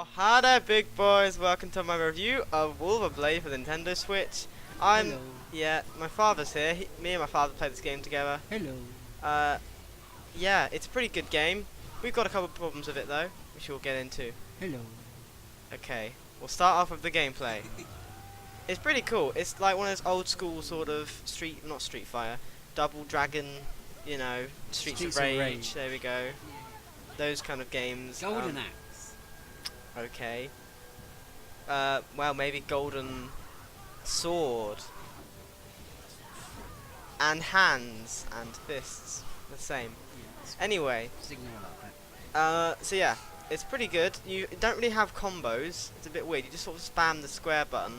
Oh, hi there, big boys. Welcome to my review of Wulverblade for the Nintendo Switch. Hello. Yeah, my father's here. Me and my father played this game together. Hello. Uh, yeah, it's a pretty good game. We've got a couple of problems with it though, which we'll get into. Hello. Okay, we'll start off with the gameplay. It's pretty cool. It's like one of those old school sort of not Street Fighter, Double Dragon, you know, Streets of Rage. There we go. Those kind of games. Golden Axe. Okay. Well, maybe Golden Sword. And hands and fists. The same. Yeah, Anyway. just ignore that bit. So yeah, it's pretty good. You don't really have combos. It's a bit weird. You just sort of spam the square button.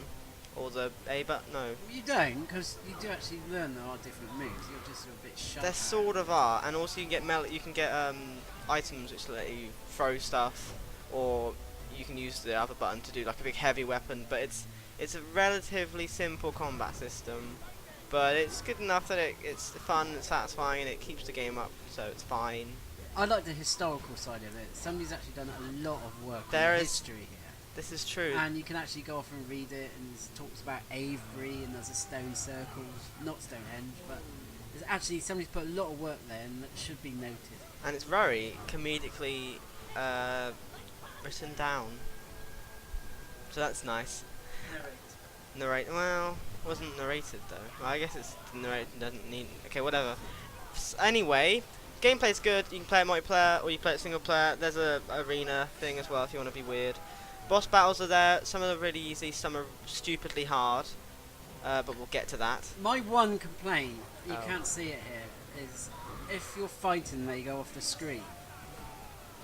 Or the A button. No. You don't, because you do actually learn there are different moves. You're just a bit shy. There sort of are. And also you can get items which let you throw stuff. Or you can use the other button to do like a big heavy weapon. But it's a relatively simple combat system. But it's good enough that it's fun and satisfying and it keeps the game up, so it's fine. I like the historical side of it. Somebody's actually done a lot of work There on is- history here. This is true. And you can actually go off and read it, and it talks about Avery, and there's a stone circle, not Stonehenge, but there's actually somebody's put a lot of work there, and that should be noted. And it's very comedically written down. So that's nice. Well, wasn't narrated though. Well, I guess it's narrated doesn't need. Okay, whatever. Anyway, gameplay's good. You can play it multiplayer or you play it single player. There's a arena thing as well if you want to be weird. Boss battles are there. Some are really easy. Some are stupidly hard. But we'll get to that. My one complaint, you Oh. can't see it here, is if you're fighting they go off the screen,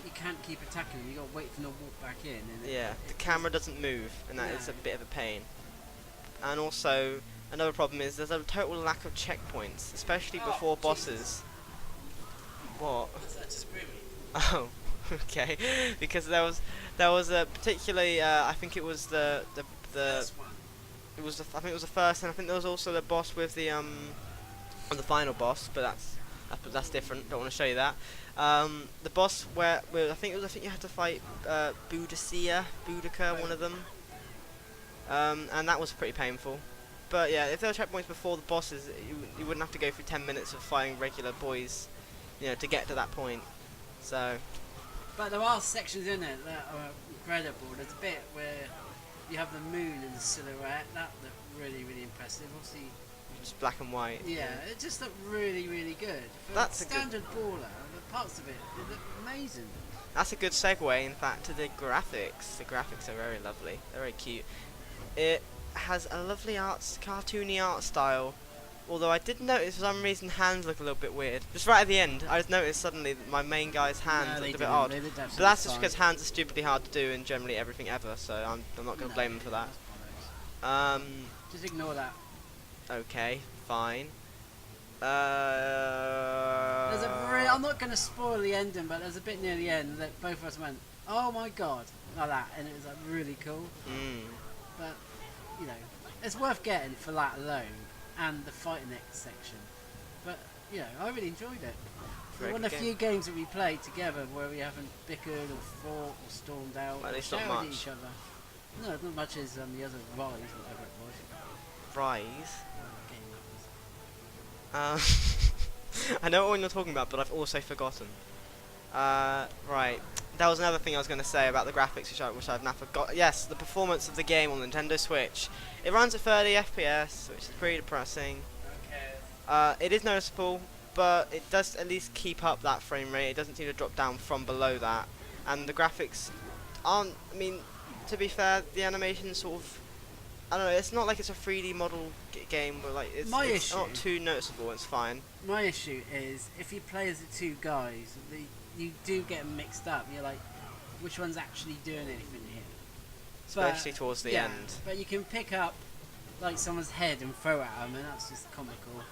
you can't keep attacking them, you got to wait for them to walk back in. And Yeah, the camera doesn't move, and that is No. a bit of a pain. And also, another problem is there's a total lack of checkpoints, especially before bosses. What? Oh, okay. Because there was a particularly I think it was the it was I think it was the first, and I think there was also the boss with the the final boss, but that's different. Don't want to show you that. The boss where I think you had to fight Boudica, one of them. And that was pretty painful. But yeah, if there were checkpoints before the bosses, you wouldn't have to go through 10 minutes of fighting regular boys, you know, to get to that point. So, But there are sections in it that are incredible. There's a bit where you have the moon in the silhouette, that looked really, really impressive. Obviously, just black and white. yeah, it just looked really, really good. For That's a a good- standard baller, the parts of it look amazing. That's a good segue, in fact, to the graphics. The graphics are very lovely. They're very cute. It has a lovely cartoony art style. Although I did notice for some reason hands look a little bit weird. Just right at the end, I just noticed suddenly that my main guy's hands No, they looked a bit didn't. odd. They looked But absolutely that's just fine. because hands are stupidly hard to do in generally everything ever, so I'm not going to blame them for that. That's bollocks. Um, Just ignore that. okay, fine. There's I'm not going to spoil the ending, but there's a bit near the end that both of us went, oh my god, like that, and it was like really cool. But, you know, it's worth getting for that alone, and the fighting next section. But, you know, I really enjoyed it. Very One good of the few games that we played together where we haven't bickered or fought or stormed out Well, at or least not shouted at much. each other. No, not much as the other Rise, whatever it was. Rise. Game that was. I know what one you're talking about, but I've also forgotten. Right. That was another thing I was going to say about the graphics, which I've now forgot. Yes, the performance of the game on the Nintendo Switch. It runs at 30 FPS, which is pretty depressing. It is noticeable, but it does at least keep up that frame rate. It doesn't seem to drop down from below that. And the graphics aren't, I mean, to be fair, the animation sort of, I don't know, it's not like it's a 3D model game, but like it's not too noticeable, it's fine. My issue is if you play as the two guys, you do get them mixed up. You're like, which one's actually doing anything here? Especially towards the end. But you can pick up like someone's head and throw at them, and that's just comical.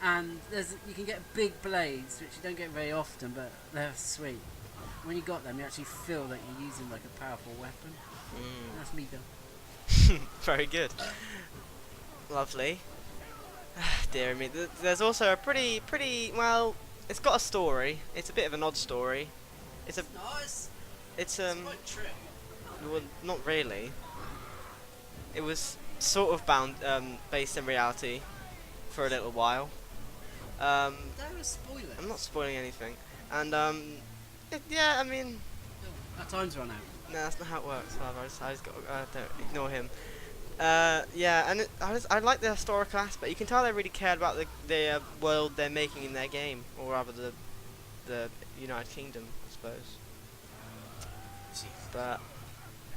And you can get big blades, which you don't get very often, but they're sweet. When you got them, you actually feel that you're using like a powerful weapon. That's me done. Very good. Lovely. Dear me. There's also a pretty, well, it's got a story. It's a bit of an odd story. It's Nice. It's Quite true. well, not really. It was sort of based in reality for a little while. There are spoilers. I'm not spoiling anything, and yeah, I mean, Oh, our time's run out. no, that's not how it works. However, I just got don't ignore him. Yeah, and I like the historical aspect. You can tell they really cared about the world they're making in their game, or rather the United Kingdom, I suppose. But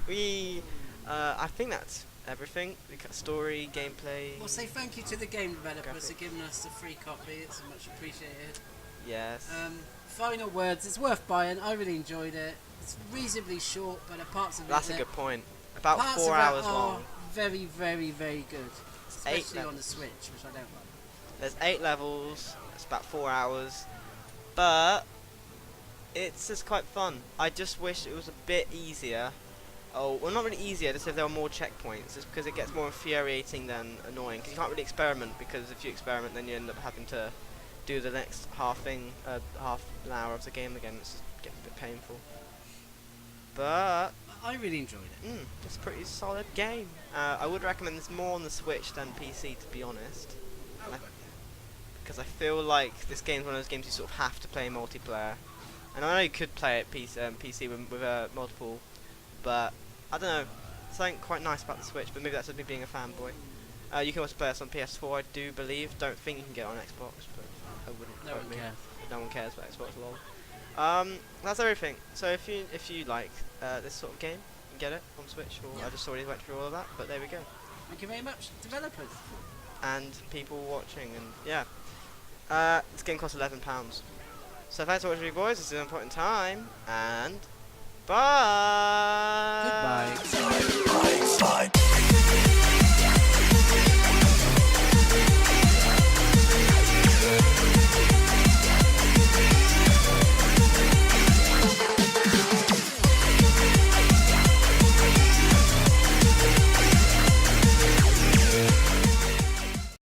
I think that's everything. The story, gameplay. Well, say thank you to the game developers for Graphics. giving us the free copy. It's much appreciated. Yes. Final words. It's worth buying. I really enjoyed it. It's reasonably short, but the parts of That's it a good point. About parts 4 of it hours are long. very, very, very good. Eight Especially on the levels. Switch, which I don't like. There's 8 levels. It's about 4 hours, but it's just quite fun. I just wish it was a bit easier. Oh, well, not really easier. Just if there were more checkpoints, just because it gets more infuriating than annoying. Because you can't really experiment. Because if you experiment, then you end up having to do the next half an hour of the game again. It's just getting a bit painful. But I really enjoyed it. it's a pretty solid game. I would recommend this more on the Switch than PC, to be honest. Oh, I- Because I feel like this game's one of those games you sort of have to play multiplayer. And I know you could play it PC with multiple, but I don't know. Something quite nice about the Switch, but maybe that's just me being a fanboy. You can also play this on PS4, I do believe. Don't think you can get it on Xbox, but I wouldn't. No quote one me. cares. No one cares about Xbox, lol. That's everything. So if you like this sort of game, you can get it on Switch. Or Yeah. I just already went through all of that, but there we go. Thank you very much, developers. And people watching, and yeah. This game costs £11. So thanks for watching me, boys. This is an important time, and bye.